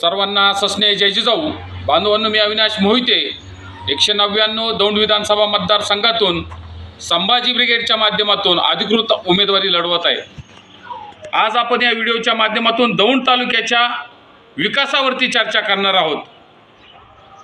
सर्वांना सस्नेह जय जिजाऊ. बांधवांनो, मी अविनाश मोहिते 199 दौंड विधानसभा मतदारसंघातून संभाजी ब्रिगेडच्या माध्यमातून अधिकृत उमेदवारी लढवत आहे. आज आपण या व्हिडिओच्या माध्यमातून दौंड तालुक्याच्या विकासावरती चर्चा करणार आहोत.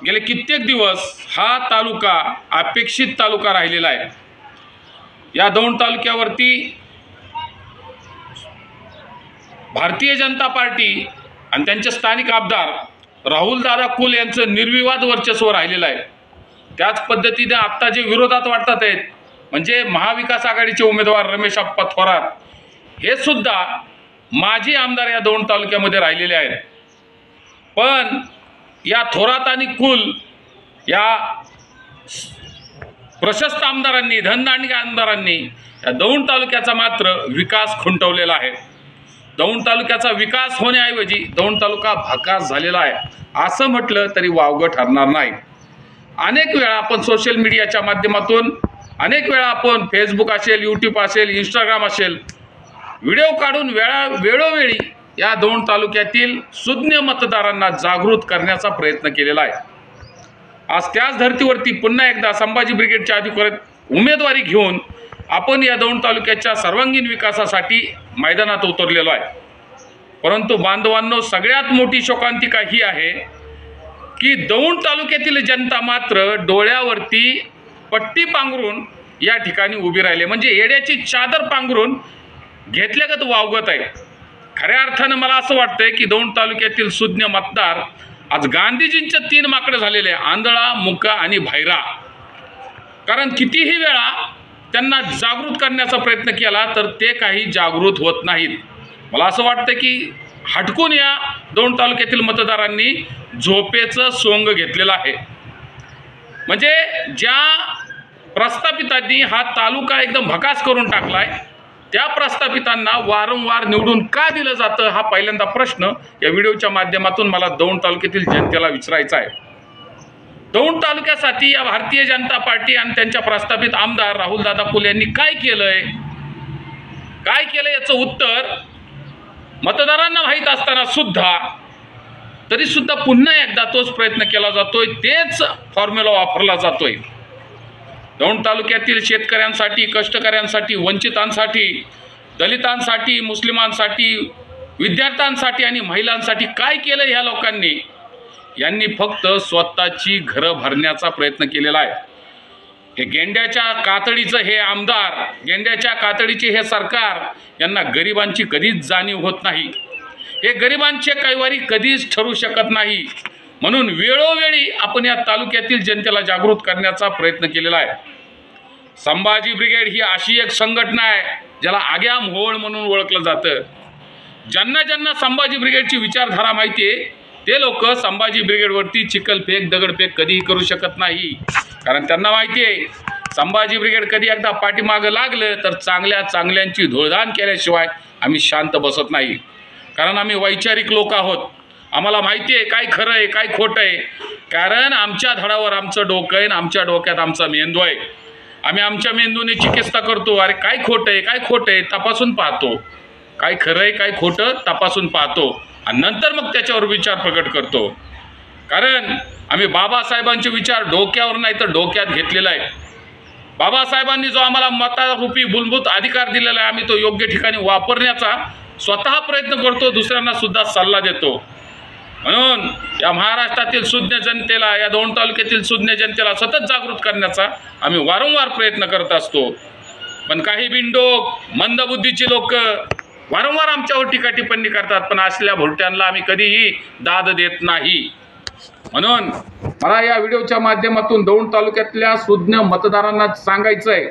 गेले कित्येक दिवस हा तालुका अपेक्षित तालुका राहिलेला आहे. या दौंड तालुक्यावरती भारतीय जनता पार्टी आणि त्यांचे स्थानिक आमदार राहुलदादा कुल यांचं निर्विवाद वर्चस्व राहिलेलं आहे. त्याच पद्धतीने आत्ता जे विरोधात वाटतात आहेत म्हणजे महाविकास आघाडीचे उमेदवार रमेश आप्पा थोरात हे सुद्धा माजी आमदार या दौंड तालुक्यामध्ये राहिलेले आहेत. पण या थोरात आणि कुल या प्रशस्त आमदारांनी धनदांडगे आमदारांनी या दौंड तालुक्याचा मात्र विकास खुंटवलेला आहे. दौंड तालुक्याचा विकास होण्याऐवजी दौंड तालुका भकास झालेला आहे असं म्हटलं तरी वावगं ठरणार नाही. अनेक वेळा आपण सोशल मीडियाच्या माध्यमातून अनेक वेळा आपण फेसबुक असेल, यूट्यूब असेल, इंस्टाग्राम असेल व्हिडिओ काढून वेळोवेळी या दौंड तालुक्यातील सुज्ञ मतदारांना जागृत करण्याचा प्रयत्न केलेला आहे. आज त्याच धर्तीवरती पुन्हा एकदा संभाजी ब्रिगेडच्या अधिकृत उमेदवारी घेऊन आपण या दौंड तालुक्याच्या सर्वांगीण विकासासाठी मैदानात उतरलेलो आहे. परंतु बांधवांनो, सगळ्यात मोठी शोकांतिका ही आहे की दौंड तालुक्यातील जनता मात्र डोळ्यावरती पट्टी पांघरून या ठिकाणी उभी राहिली, म्हणजे येड्याची चादर पांघरून घेतल्यागत वावगत आहे. खऱ्या अर्थानं मला असं वाटतंय की दौंड तालुक्यातील सुज्ञ मतदार आज गांधीजींचे 3 माकडं झालेले, आंधळा, मुका आणि भायरा. कारण कितीही वेळा त्यांना जागृत करण्याचा प्रयत्न केला तर ते काही जागृत होत नाहीत. मला असं वाटतं की हटकून या दौंड तालुक्यातील मतदारांनी झोपेचं सोंग घेतलेलं आहे. म्हणजे ज्या प्रस्थापितांनी हा तालुका एकदम भकास करून टाकलाय त्या प्रस्थापितांना वारंवार निवडून का दिलं जातं हा पहिल्यांदा प्रश्न या व्हिडिओच्या माध्यमातून मला दौंड तालुक्यातील जनतेला विचारायचा आहे. दौंड तालुक्यासाठी या भारतीय जनता पार्टी आणि त्यांच्या प्रस्थापित आमदार राहुलदादा कुल यांनी काय केलंय याचं उत्तर मतदारांना माहीत असताना सुद्धा तरी सुद्धा पुन्हा एकदा तोच प्रयत्न केला जातोय, तेच फॉर्म्युला वापरला जातोय. दौंड तालुक्यातील शेतकऱ्यांसाठी, कष्टकऱ्यांसाठी, वंचितांसाठी, दलितांसाठी, मुस्लिमांसाठी, विद्यार्थ्यांसाठी आणि महिलांसाठी काय केलं ह्या लोकांनी? यांनी फक्त स्वतःची घरं भरण्याचा प्रयत्न केलेला आहे. हे गेंड्याच्या कातडीचं हे आमदार, गेंड्याच्या कातडीचे हे सरकार यांना गरिबांची कधीच जाणीव होत नाही. हे गरिबांचे कैवारी कधीच ठरू शकत नाही. म्हणून वेळोवेळी आपण या तालुक्यातील जनतेला जागृत करण्याचा प्रयत्न केलेला आहे. संभाजी ब्रिगेड ही अशी एक संघटना आहे ज्याला आग्या मोहोळ म्हणून ओळखलं जातं. ज्यांना ज्यांना संभाजी ब्रिगेडची विचारधारा माहिती आहे ते लोक संभाजी ब्रिगेडवरती चिखलफेक, दगडफेक कधीही करू शकत नाही. कारण त्यांना माहिती आहे संभाजी ब्रिगेड कधी एकदा पाठीमागं लागलं तर चांगल्यांची धुळधाण केल्याशिवाय आम्ही शांत बसत नाही. कारण आम्ही वैचारिक लोक आहोत. आम्हाला माहिती आहे काय खरं आहे काय खोटं आहे. कारण आमच्या धडावर आमचं डोकं आहे आणि आमच्या डोक्यात आमचा मेंदू आहे. आम्ही आमच्या मेंदूने चिकित्सा करतो. अरे काय खोटं आहे काय खोटं आहे तपासून पाहतो, काय खरं आहे काय खोटं तपासून पाहतो आणि नंतर मग त्याच्यावर विचार प्रकट करतो. कारण आम्ही बाबासाहेबांचे विचार डोक्यावर नाही तर डोक्यात घेतलेला आहे. बाबासाहेबांनी जो आम्हाला मतारूपी मूलभूत अधिकार दिलेला आहे आम्ही तो योग्य ठिकाणी वापरण्याचा स्वतः प्रयत्न करतो, दुसऱ्यांना सुद्धा सल्ला देतो. म्हणून या महाराष्ट्रातील सुज्ञ जनतेला, या दौंड तालुक्यातील सुज्ञ जनतेला सतत जागृत करण्याचा आम्ही वारंवार प्रयत्न करत असतो. पण काही बिनडोक मंदबुद्धीची लोक वारंवार आमच्यावर टीका टिप्पणी करतात, पण असल्या भुरट्यांना आम्ही कधीही दाद देत नाही. म्हणून मला या व्हिडिओच्या माध्यमातून दौंड तालुक्यातल्या सुज्ञ मतदारांना सांगायचं आहे,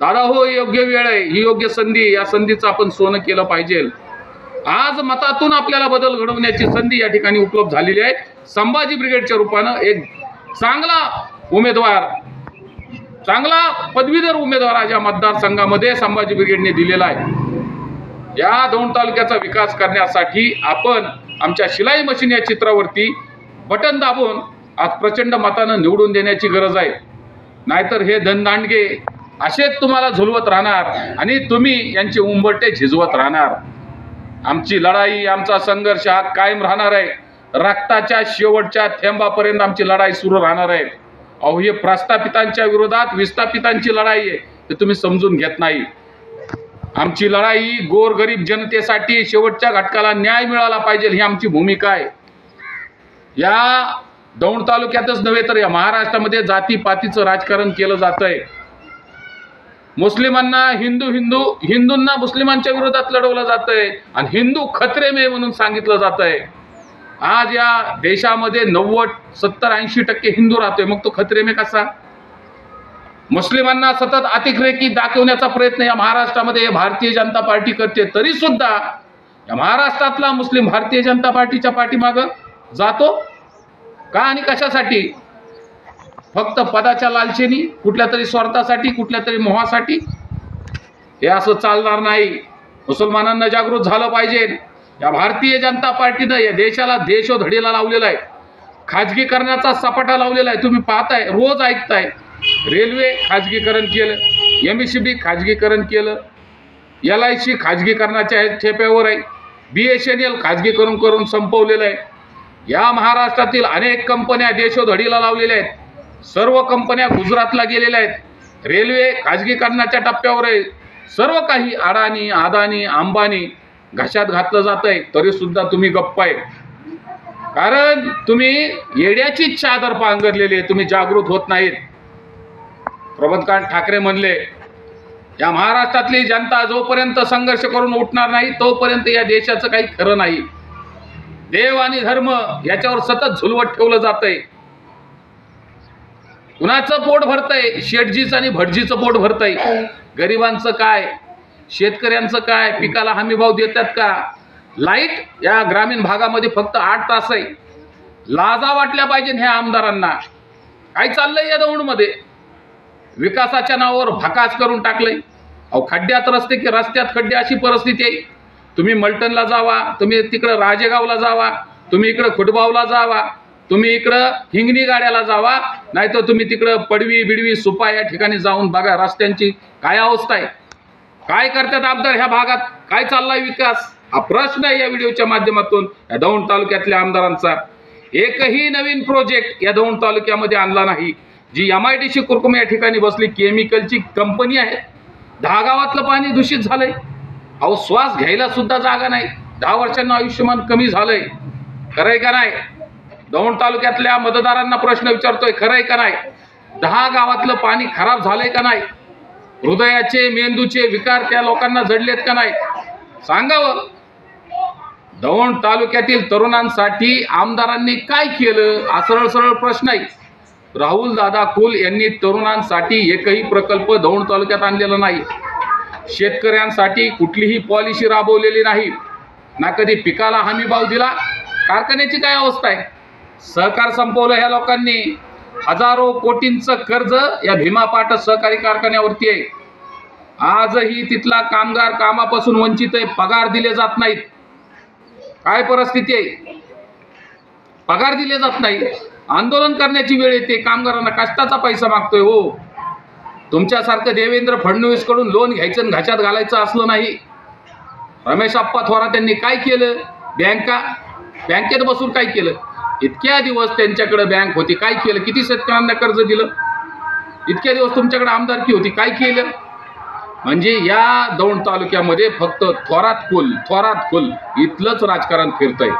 दादा हो, योग्य वेळ आहे, ही योग्य संधी, या संधीचं आपण सोनं केलं पाहिजे. आज मतातून आपल्याला बदल घडवण्याची संधी या ठिकाणी उपलब्ध झालेली आहे. संभाजी ब्रिगेडच्या रूपानं एक चांगला उमेदवार, चांगला पदवीधर उमेदवार आज या मतदारसंघामध्ये संभाजी ब्रिगेडने दिलेला आहे. या दौंड तालुक्याचा विकास करण्यासाठी आपण आमच्या शिलाई मशीन या चित्रावरती बटन दाबून आज प्रचंड मतानं निवडून देण्याची गरज आहे. नाहीतर हे धनदांडगे असेच तुम्हाला झुलवत राहणार आणि तुम्ही यांचे उंबरटे झिजवत राहणार. आमची लढाई, आमचा संघर्ष हा कायम राहणार आहे. रक्ताच्या शेवटच्या थेंबापर्यंत आमची लढाई सुरू राहणार आहे. अहो, हे प्रस्थापितांच्या विरोधात विस्थापितांची लढाई आहे, ते तुम्ही समजून घेत नाही. आमची लढाई गोरगरीब जनतेसाठी, शेवटच्या घटकाला न्याय मिळाला पाहिजे, ही आमची भूमिका आहे. या दौंड तालुक्यातच नव्हे तर या महाराष्ट्रामध्ये जातीपातीचं राजकारण केलं जातंय. मुस्लिमांना हिंदूंना मुस्लिमांच्या विरोधात लढवलं जातंय आणि हिंदू खतरे में म्हणून सांगितलं जातंय. आज या देशामध्ये 90, 70, 80% हिंदू राहतोय, मग तो खतरे में कसा? मुस्लिमांना सतत अतिरेकी दाखवण्याचा प्रयत्न या महाराष्ट्रामध्ये भारतीय जनता पार्टी करते. तरी सुद्धा या महाराष्ट्रातला मुस्लिम भारतीय जनता पार्टीच्या पाठीमागं जातो का आणि कशासाठी? फक्त पदाच्या लालचेनी, कुठल्या तरी स्वार्थासाठी, कुठल्या तरी मोहासाठी. हे असं चालणार नाही. मुसलमानांना जागृत झालं पाहिजे. या भारतीय जनता पार्टीनं या देशाला देशोधडीला लावलेला आहे, खाजगीकरणाचा सपाटा लावलेला आहे. तुम्ही पाहताय, रोज ऐकताय. रेल्वे खाजगीकरण केलं, MSCB खाजगीकरण केलं, LIC खाजगीकरणाच्या ठेप्यावर आहे, BSNL खाजगीकरण करून संपवलेलं आहे. या महाराष्ट्रातील अनेक कंपन्या देशोधडीला लावलेल्या आहेत. सर्व कंपन्या गुजरातला गेलेल्या आहेत. रेल्वे खाजगीकरणाच्या टप्प्यावर आहे. सर्व काही अडाणी, अंबानी घशात घातलं जात आहे. तरी सुद्धा तुम्ही गप्प आहे, कारण तुम्ही येड्याची चादर पांघरलेली आहे. तुम्ही जागृत होत नाहीत. प्रबोधकांत ठाकरे म्हणले, या महाराष्ट्रातली जनता जोपर्यंत संघर्ष करून उठणार नाही तोपर्यंत या देशाचं काही खरं नाही. देव आणि धर्म याच्यावर सतत झुलवत ठेवलं जातंय. कुणाचं पोट भरतंय? शेठजीचं आणि भटजीचं पोट भरतंय. गरिबांचं काय? शेतकऱ्यांचं काय? पिकाला हमी भाव देतात का? लाईट या ग्रामीण भागामध्ये फक्त 8 तास आहे. लाजा वाटल्या पाहिजे ह्या आमदारांना. काय चाललंय या दौंडमध्ये? विकासाच्या नावावर भकास करून टाकलंय. अहो, खड्ड्यात रस्ते की रस्त्यात खड्डे, अशी परिस्थिती आहे. तुम्ही मलटणला जावा, तुम्ही तिकडं राजेगावला जावा, तुम्ही इकडं खुटबावला जावा, तुम्ही इकडं हिंगणी गाड्याला जावा, नाही तर तुम्ही तिकडं पडवी बिडवी सुपा या ठिकाणी जाऊन बघा रस्त्यांची काय अवस्था आहे. काय करतात आमदार ह्या भागात? काय चाललाय विकास? हा प्रश्न आहे या व्हिडिओच्या माध्यमातून या दौंड तालुक्यातल्या आमदारांचा. एकही नवीन प्रोजेक्ट या दौंड तालुक्यामध्ये आणला नाही. जी MIDC कुरकुम या ठिकाणी बसली, केमिकलची कंपनी आहे. 10 गावातलं पाणी दूषित झालंय. अहो, श्वास घ्यायला सुद्धा जागा नाही. 10 वर्षांना आयुष्यमान कमी झालंय. खरंय का नाही? दौंड तालुक्यातल्या मतदारांना प्रश्न विचारतोय, खरंय का नाही? 10 गावातलं पाणी खराब झालंय का नाही? हृदयाचे, मेंदूचे विकार त्या लोकांना जडलेत का नाही? सांगावं. दौंड तालुक्यातील तरुणांसाठी आमदारांनी काय केलं? हा सरळ सरळ प्रश्न आहे. राहुल दादा कुल यांनी तरुणांसाठी एकही प्रकल्प दौंड तालुक्यात आणलेला नाही. शेतकऱ्यांसाठी कुठलीही पॉलिसी राबवलेली नाही. ना कधी पिकाला हमी भाव दिला. कारखान्याची काय अवस्था आहे? सहकार संपवलं ह्या लोकांनी. हजारो कोटींचं कर्ज या भीमापाट सहकारी कारखान्यावरती आहे. आजही तिथला कामगार कामापासून वंचित आहे. पगार दिले जात नाहीत. काय परिस्थिती आहे? पगार दिले जात नाही. आंदोलन करण्याची वेळ येते. कामगारांना कष्टाचा पैसा मागतोय. हो, तुमच्यासारखं देवेंद्र फडणवीस कडून लोन घ्यायचं आणि घाच्यात घालायचं असलं नाही. रमेश आप्पा थोरात यांनी काय केलं? बँकेत बसून काय केलं? इतक्या दिवस त्यांच्याकडे बँक होती, काय केलं? किती शेतकऱ्यांना कर्ज दिलं? इतक्या दिवस तुमच्याकडे आमदारकी होती, काय केलं? म्हणजे या दौंड तालुक्यामध्ये फक्त थोरात कुल इथलंच राजकारण फिरतंय.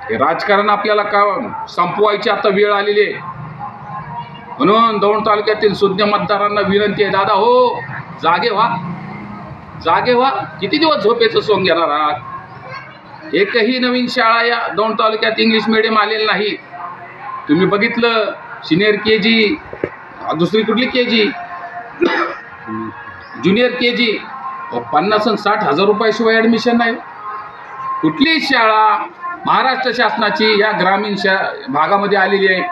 हे राजकारण आपल्याला का संपवायची आता वेळ आलेली आहे. म्हणून दौंड तालुक्यातील सुज्ञ मतदारांना विनंती आहे, दादा हो, जागे व्हा. किती दिवस झोपेचं सोंग घेणार आहात? एकही नवीन शाळा या दौंड तालुक्यात इंग्लिश मीडियम आलेली नाही. तुम्ही बघितलं, सिनियर KG, दुसरी कुठली KG, ज्युनियर KG, 50 आणि 60 हजार रुपयाशिवाय ॲडमिशन नाही. कुठली शाळा महाराष्ट्र शासनाची या ग्रामीण भागामध्ये आलेली आहे?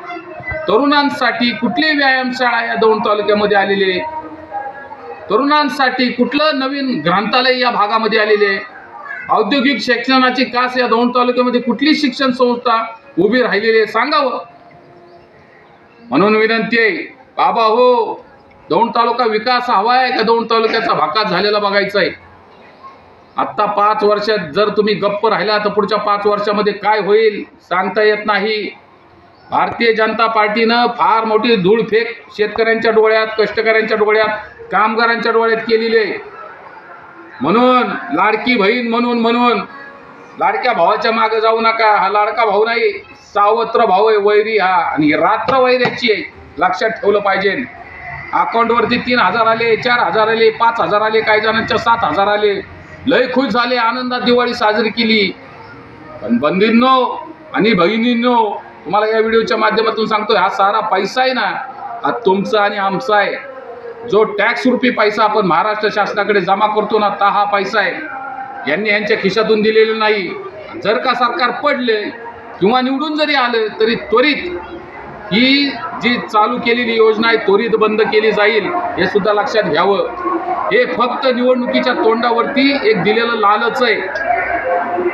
तरुणांसाठी कुठली व्यायामशाळा या दौंड तालुक्यामध्ये आलेली आहे? तरुणांसाठी कुठलं नवीन ग्रंथालय या भागामध्ये आलेले आहे? औद्योगिक शिक्षणाची कास या दौंड तालुक्यामध्ये कुठली शिक्षण संस्था उभी राहिलेली आहे? सांगावं. म्हणून विनंती आहे, बाबा हो, दौंड तालुका विकास हवा आहे का दौंड तालुक्याचा भाकास झालेला बघायचा आहे? आत्ता 5 वर्षात जर तुम्ही गप्प राहिला तर पुढच्या 5 वर्षामध्ये काय होईल सांगता येत नाही. भारतीय जनता पार्टीनं फार मोठी धूळफेक शेतकऱ्यांच्या डोळ्यात, कष्टकऱ्यांच्या डोळ्यात, कामगारांच्या डोळ्यात केलेली आहे. म्हणून लाडकी बहीण म्हणून लाडक्या भावाच्या मागे जाऊ नका. हा लाडका भाऊ नाही, सावत्र भाऊ आहे, वैरी हा, आणि रात्र वैऱ्याची आहे, लक्षात ठेवलं पाहिजे. अकाउंटवरती 3,000 आले, 4,000 आले, 5,000 आले, काही जणांच्या 7,000 आले, लय खुश झाले, आनंदात दिवाळी साजरी केली. पण बंधूंनो आणि बहिणींनो, तुम्हाला या व्हिडिओच्या माध्यमातून सांगतोय, हा सारा पैसा आहे ना, हा तुमचा आणि आमचा आहे. जो टॅक्स रूपी पैसा आपण महाराष्ट्र शासनाकडे जमा करतो ना, हा पैसा आहे. यांनी यांच्या खिशातून दिलेलं नाही. जर का सरकार पडले किंवा निवडून जरी आलं तरी त्वरित ही जी चालू केलेली योजना आहे त्वरित बंद केली जाईल, हे सुद्धा लक्षात घ्यावं. हे फक्त निवडणुकीच्या तोंडावरती एक दिलेलं लालच आहे.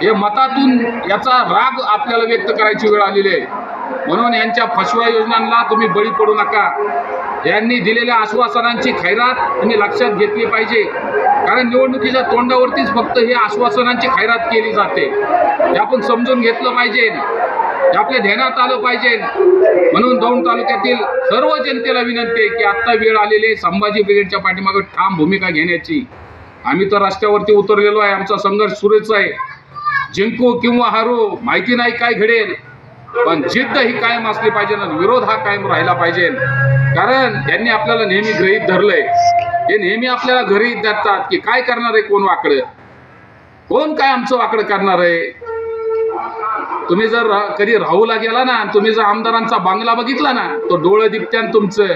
हे मतातून याचा राग आपल्याला व्यक्त करायची वेळ आलेली आहे. म्हणून यांच्या फसव्या योजनांना तुम्ही बळी पडू नका. यांनी दिलेल्या आश्वासनांची खैरात तुम्ही लक्षात घेतली पाहिजे. कारण निवडणुकीच्या तोंडावरतीच फक्त हे आश्वासनांची खैरात केली जाते. हे आपण समजून घेतलं पाहिजे, हे आपल्या ध्यानात आलं पाहिजे. म्हणून दौंड तालुक्यातील सर्व जनतेला विनंती आहे की आत्ता वेळ आलेली आहे संभाजी ब्रिगेडच्या पाठीमागे ठाम भूमिका घेण्याची. आम्ही तर रस्त्यावरती उतरलेलो आहे. आमचा संघर्ष सुरूच आहे. जिंकू किंवा हारू माहिती नाही काय घडेल, पण जिद्द ही कायम असली पाहिजे आणि विरोध हा कायम राहिला पाहिजे. कारण त्यांनी आपल्याला नेहमी गृहीत धरलंय. हे नेहमी आपल्याला गृहीत धरतात की काय करणार आहे, कोण वाकडं, कोण काय आमचं वाकडं करणार आहे. तुम्ही जर कधी राहूला गेला ना, तुम्ही जर आमदारांचा बंगला बघितला ना, तो डोळं दिपत्यान तुमचं,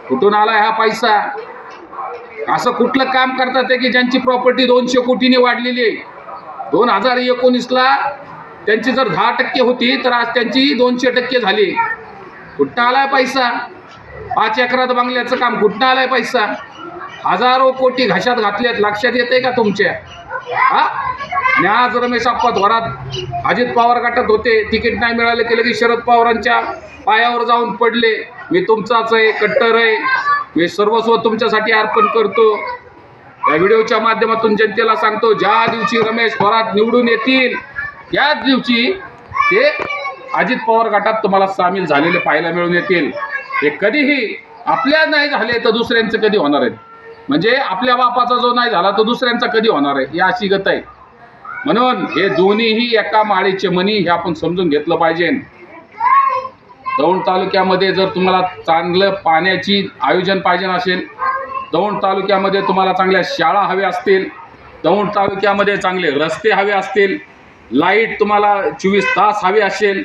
कुठून आलाय हा पैसा. असं कुठलं काम करतात की ज्यांची प्रॉपर्टी 200 कोटीने वाढलेली आहे. 2019ला त्यांची जर 10% होती तर आज त्यांची 200% झाली. कुठं आलाय पैसा. 5 एकरात बंगल्याचं काम, कुठं आलाय पैसा. हजारो कोटी घशात घातलेत, लक्षात येते का तुमच्या. हा, आणि आज रमेश आप्पा थोरात अजित पवार गटात होते, तिकीट नाही मिळालं केलं की शरद पवारांच्या पायावर जाऊन पडले. मी तुमचाच आहे, कट्टर आहे, मी सर्वस्व तुमच्यासाठी अर्पण करतो. या व्हिडिओच्या माध्यमातून जनतेला सांगतो, ज्या दिवशी रमेश थोरात निवडून येतील त्याच दिवशी ते अजित पवार गटात तुम्हाला सामील झालेले पाहायला मिळून येतील. हे कधीही आपल्या नाही झाले तर दुसऱ्यांचं कधी होणार आहे. म्हणजे आपल्या बापाचा जो नाही झाला तो दुसऱ्यांचा कधी होणार आहे, ही अशी गत आहे. म्हणून हे दोन्हीही एका माळेचे मणी, हे आपण समजून घेतलं पाहिजे. दौंड तालुक्यामध्ये जर तुम्हाला चांगलं पाण्याची आयोजन पाहिजे असेल, दौंड तालुक्यामध्ये तुम्हाला चांगल्या शाळा हव्या असतील, दौंड तालुक्यामध्ये चांगले रस्ते हवे असतील, लाईट तुम्हाला 24 तास हवी असेल,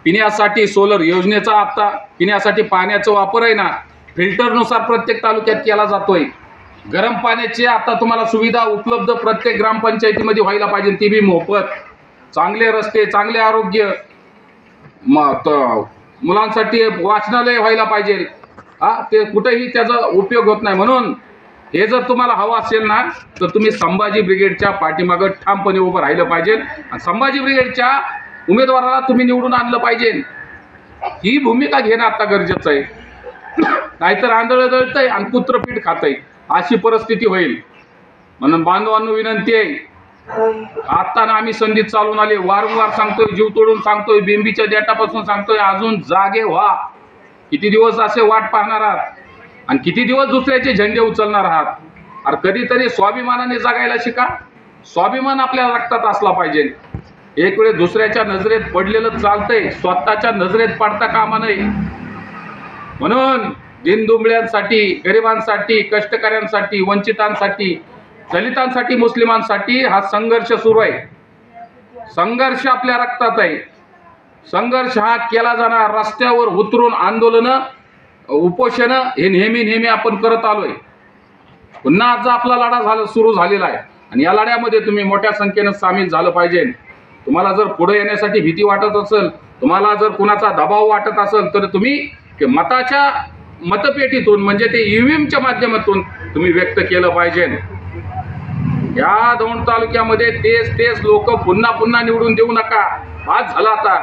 पिण्यासाठी सोलर योजनेचा आता पिण्यासाठी पाण्याचा वापर आहे ना, फिल्टरनुसार प्रत्येक तालुक्यात केला जातोय. गरम पाण्याची आता तुम्हाला सुविधा उपलब्ध प्रत्येक ग्रामपंचायतीमध्ये व्हायला पाहिजे, ती बी मोफत. चांगले रस्ते, चांगले आरोग्य, मुलांसाठी वाचनालय व्हायला पाहिजे. ते कुठेही त्याचा उपयोग होत नाही. म्हणून हे जर तुम्हाला हवं असेल ना, तर तुम्ही संभाजी ब्रिगेडच्या पाठीमागं ठामपणे उभं राहिलं पाहिजे आणि संभाजी ब्रिगेडच्या उमेदवाराला तुम्ही निवडून आणलं पाहिजे. ही भूमिका घेणं आता गरजेचं आहे. नाहीतर आंधळं दळतंय आणि कुत्रपीठ खातंय, अशी परिस्थिती होईल. म्हणून बांधवांनो विनंती आहे, आता ना आम्ही संधीत चालून आले, वारंवार सांगतोय, जीव तोडून सांगतोय, बिंबीच्या देठापासून सांगतोय, अजून जागे व्हा. किती दिवस असे वाट पाहणार आहात आणि किती दिवस दुसऱ्याचे झेंडे उचलणार आहात. अरे कधीतरी स्वाभिमानाने जगायला शिका. स्वाभिमान आपल्या रक्तात असला पाहिजे. एक वेळ दुसऱ्याच्या नजरेत पडलेलं चालतंय, स्वतःच्या नजरेत पडता कामा नये. म्हणून दिनदुबळ्यांसाठी, गरिबांसाठी, कष्टकऱ्यांसाठी, वंचितांसाठी, दलितांसाठी, मुस्लिमांसाठी हा संघर्ष सुरू आहे. संघर्ष आपल्या रक्तात आहे. संघर्ष हा केला जाणार. रस्त्यावर उतरून आंदोलनं, उपोषणं हे नेहमी आपण करत आलोय. पुन्हा आजचा आपला लढा सुरू झालेला आहे आणि या लढ्यामध्ये तुम्ही मोठ्या संख्येनं सामील झालं पाहिजे. तुम्हाला जर पुढे येण्यासाठी भीती वाटत असेल, तुम्हाला जर कुणाचा दबाव वाटत असेल, तर तुम्ही मताच्या मतपेटीतून म्हणजे ते ईव्हीएमच्या माध्यमातून तुम्ही व्यक्त केलं पाहिजे. या दौंड तालुक्यामध्ये तेच लोक पुन्हा निवडून देऊ नका. आज झाला आता.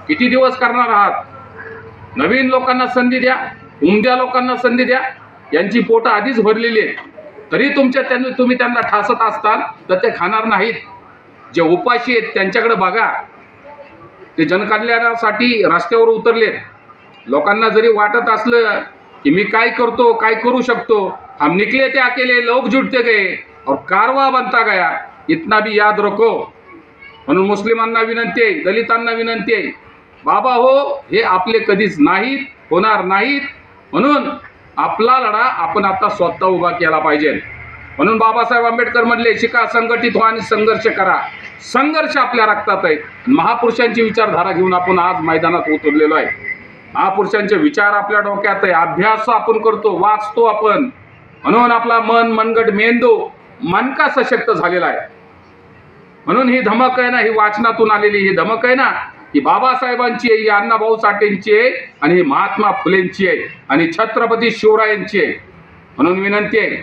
किती दिवस करणार आहात. नवीन लोकांना संधी द्या, उमद्या लोकांना संधी द्या. यांची पोटं आधीच भरलेली आहेत. तरी तुम्ही त्यांना ठासत असताल तर ते खाणार नाहीत. जे उपाशी आहेत त्यांच्याकडे बघा, ते जनकल्याणासाठी रस्त्यावर उतरलेत. लोकांना जरी वाटत असलं कि मी काय करतो, काय करू शकतो, हम निकले थे अकेले लोग जुटते गए और कारवा बनता गया, इतना भी याद रखो. म्हणून मुस्लिमांना विनंती आहे, दलितांना विनंती आहे, बाबा हो हे आपले कधीच नाहीत, होणार नाहीत. म्हणून आपला लढा आपण आता स्वतः उभा केला पाहिजे. म्हणून बाबासाहेब आंबेडकर म्हणले, शिका, संघटित व्हा आणि संघर्ष करा. संघर्ष आपल्या रक्तात आहे. महापुरुषांची विचारधारा घेऊन आपण आज मैदानात उतरलेलो आहे. महापुरुषांचे विचार आपल्या डोक्यात आहे. अभ्यास आपण करतो, वाचतो आपण. म्हणून आपला मनगट मेंदू मनका सशक्त झालेला आहे. म्हणून ही धमक आहे ना, ही वाचनातून आलेली ही धमक आहे ना, ही बाबासाहेबांची आहे, ही अण्णाभाऊ साठेंची आहे आणि ही महात्मा फुलेंची आहे आणि छत्रपती शिवरायांची आहे. म्हणून विनंती आहे,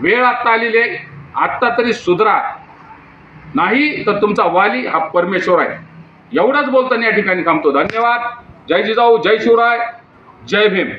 वेळ आता आलेली आहे, आत्ता तरी सुधरा, नाही तर तुमचा वाली हा परमेश्वर आहे. एवढंच बोलताना या ठिकाणी थांबतो. धन्यवाद. जय जिजाऊ, जय शिवराय, जय भीम.